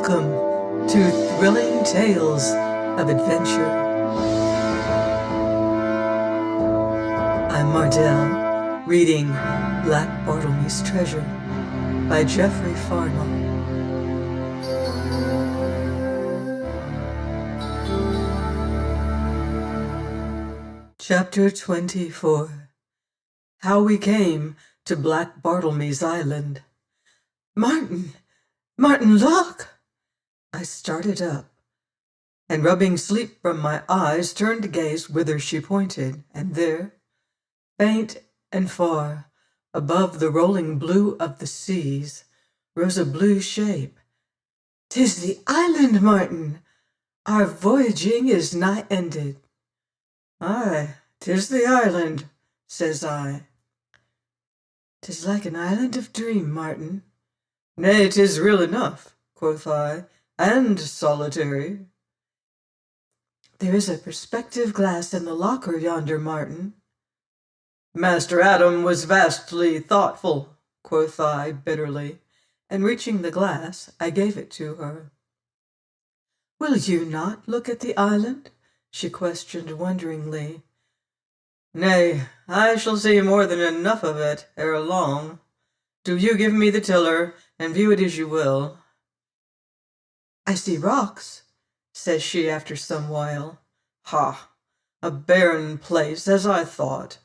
Welcome to Thrilling Tales of Adventure. I'm Mardell, reading Black Bartlemy's Treasure by Jeffrey Farnell. Chapter 24. How We Came to Black Bartlemy's Island. Martin, look! I started up, and rubbing sleep from my eyes, turned to gaze whither she pointed, and there, faint and far, above the rolling blue of the seas, rose a blue shape. "'Tis the island, Martin! Our voyaging is nigh ended." "Aye, 'tis the island," says I. "'Tis like an island of dream, Martin." "Nay, 'tis real enough," quoth I, "and solitary." "There is a perspective glass in the locker yonder, Martin." "Master Adam was vastly thoughtful," quoth I bitterly, and reaching the glass, I gave it to her. "Will you not look at the island?" she questioned wonderingly. "Nay, I shall see more than enough of it ere long. Do you give me the tiller, and view it as you will." "I see rocks," says she after some while. "Ha! A barren place, as I thought."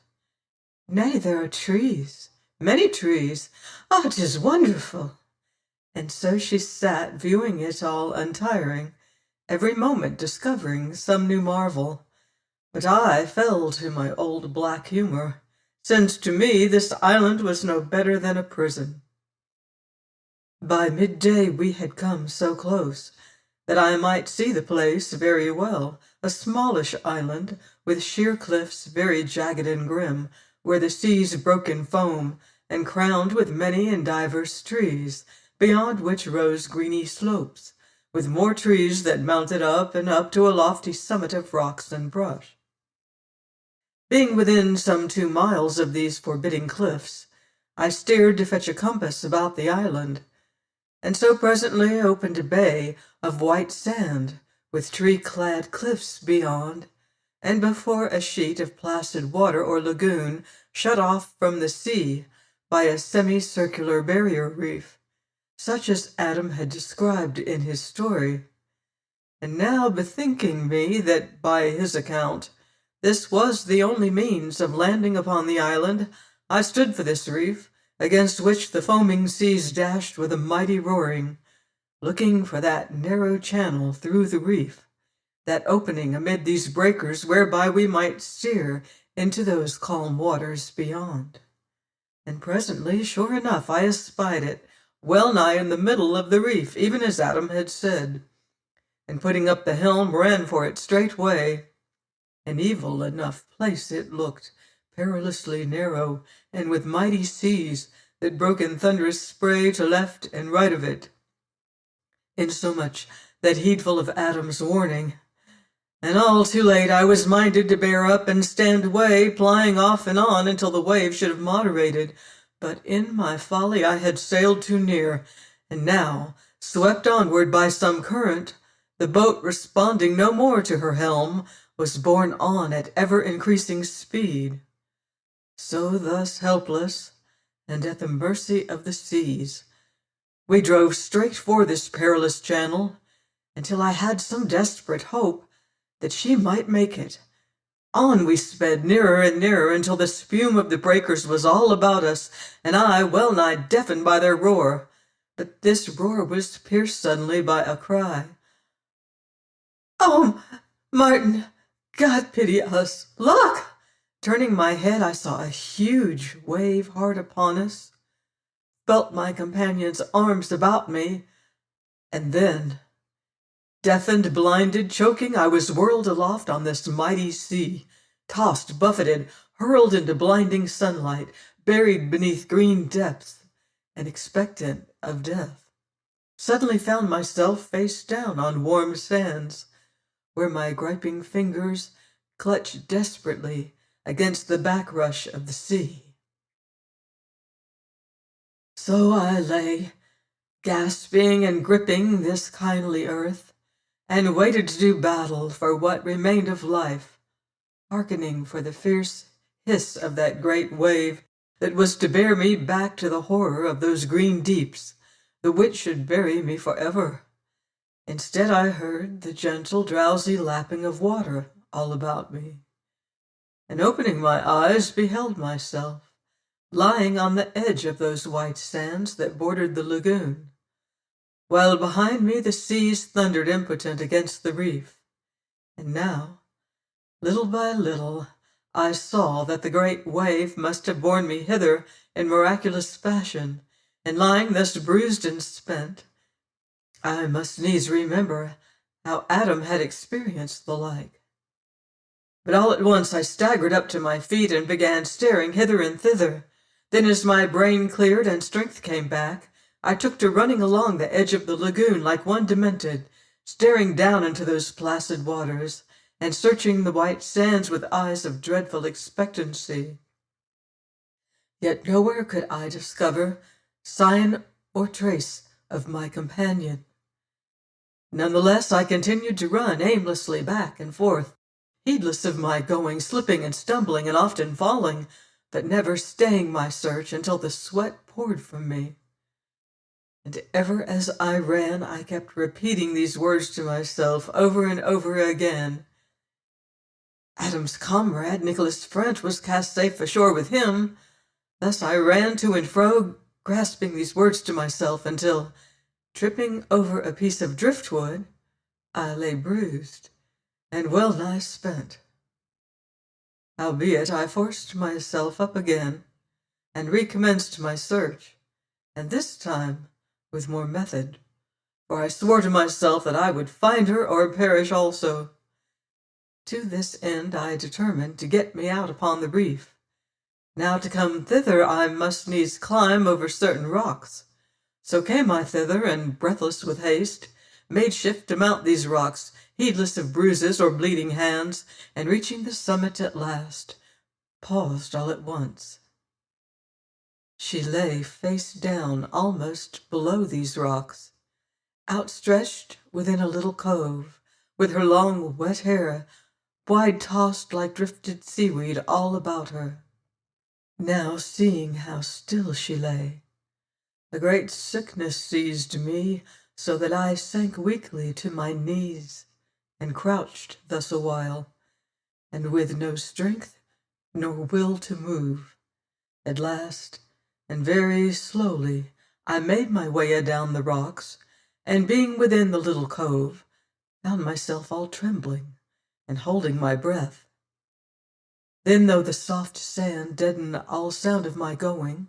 "Nay, there are trees, many trees. Ah, 'tis wonderful." And so she sat viewing it all untiring, every moment discovering some new marvel. But I fell to my old black humor, since to me this island was no better than a prison. By midday we had come so close that I might see the place very well, a smallish island with sheer cliffs very jagged and grim, where the seas broke in foam, and crowned with many and divers trees, beyond which rose greeny slopes, with more trees that mounted up and up to a lofty summit of rocks and brush. Being within some 2 miles of these forbidding cliffs, I steered to fetch a compass about the island, and so presently opened a bay of white sand, with tree-clad cliffs beyond, and before a sheet of placid water or lagoon shut off from the sea by a semicircular barrier reef, such as Adam had described in his story. And now bethinking me that by his account this was the only means of landing upon the island, I stood for this reef, against which the foaming seas dashed with a mighty roaring, looking for that narrow channel through the reef, that opening amid these breakers whereby we might steer into those calm waters beyond. And presently, sure enough, I espied it, well nigh in the middle of the reef, even as Adam had said, and putting up the helm ran for it straightway. An evil enough place it looked, perilously narrow, and with mighty seas that broke in thunderous spray to left and right of it, insomuch that, heedful of Adam's warning, and all too late, I was minded to bear up and stand way, plying off and on until the wave should have moderated. But in my folly I had sailed too near, and now, swept onward by some current, the boat, responding no more to her helm, was borne on at ever-increasing speed. So thus helpless, and at the mercy of the seas, we drove straight for this perilous channel, until I had some desperate hope that she might make it. On we sped, nearer and nearer, until the spume of the breakers was all about us, and I well nigh deafened by their roar. But this roar was pierced suddenly by a cry. "Oh, Martin, God pity us! Look!" Turning my head, I saw a huge wave hard upon us, felt my companion's arms about me, and then, deafened, blinded, choking, I was whirled aloft on this mighty sea, tossed, buffeted, hurled into blinding sunlight, buried beneath green depths, and expectant of death. Suddenly found myself face down on warm sands, where my griping fingers clutched desperately against the backrush of the sea. So I lay, gasping and gripping this kindly earth, and waited to do battle for what remained of life, hearkening for the fierce hiss of that great wave that was to bear me back to the horror of those green deeps, the which should bury me forever. Instead, I heard the gentle, drowsy lapping of water all about me, and opening my eyes, beheld myself lying on the edge of those white sands that bordered the lagoon, while behind me the seas thundered impotent against the reef. And now, little by little, I saw that the great wave must have borne me hither in miraculous fashion, and lying thus bruised and spent, I must needs remember how Adam had experienced the like. But all at once I staggered up to my feet and began staring hither and thither. Then as my brain cleared and strength came back, I took to running along the edge of the lagoon like one demented, staring down into those placid waters, and searching the white sands with eyes of dreadful expectancy. Yet nowhere could I discover sign or trace of my companion. Nonetheless, I continued to run aimlessly back and forth, heedless of my going, slipping and stumbling and often falling, but never staying my search until the sweat poured from me. And ever as I ran, I kept repeating these words to myself over and over again. Adam's comrade, Nicholas French, was cast safe ashore with him. Thus I ran to and fro, grasping these words to myself, until, tripping over a piece of driftwood, I lay bruised and well nigh spent. Howbeit I forced myself up again, and recommenced my search, and this time with more method, for I swore to myself that I would find her or perish also. To this end I determined to get me out upon the reef. Now to come thither I must needs climb over certain rocks. So came I thither, and breathless with haste, made shift to mount these rocks, heedless of bruises or bleeding hands, and reaching the summit at last, paused all at once. She lay face down almost below these rocks, outstretched within a little cove, with her long wet hair wide tossed like drifted seaweed all about her. Now, seeing how still she lay, a great sickness seized me, so that I sank weakly to my knees, and crouched thus a while, and with no strength nor will to move. At last, and very slowly, I made my way adown the rocks, and being within the little cove, found myself all trembling, and holding my breath. Then, though the soft sand deadened all sound of my going,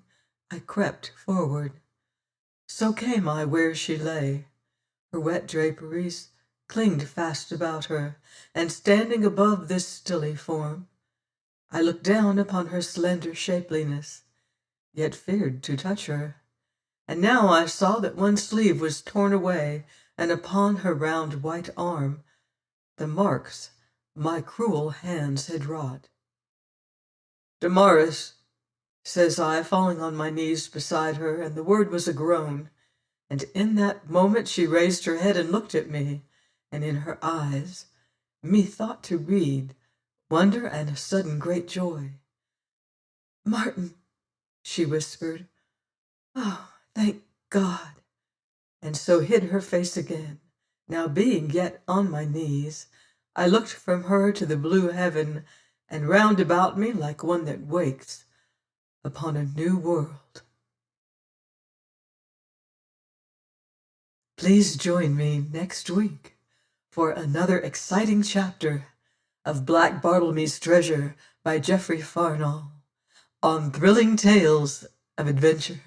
I crept forward. So came I where she lay. Her wet draperies clinged fast about her, and standing above this stilly form, I looked down upon her slender shapeliness, yet feared to touch her. And now I saw that one sleeve was torn away, and upon her round white arm the marks my cruel hands had wrought. "Damaris," says I, falling on my knees beside her, and the word was a groan. And in that moment she raised her head and looked at me, and in her eyes methought to read wonder and a sudden great joy. "Martin," she whispered, "oh, thank God," and so hid her face again. Now, being yet on my knees, I looked from her to the blue heaven, and round about me like one that wakes upon a new world. Please join me next week for another exciting chapter of Black Bartlemy's Treasure by Geoffrey Farnall on Thrilling Tales of Adventure.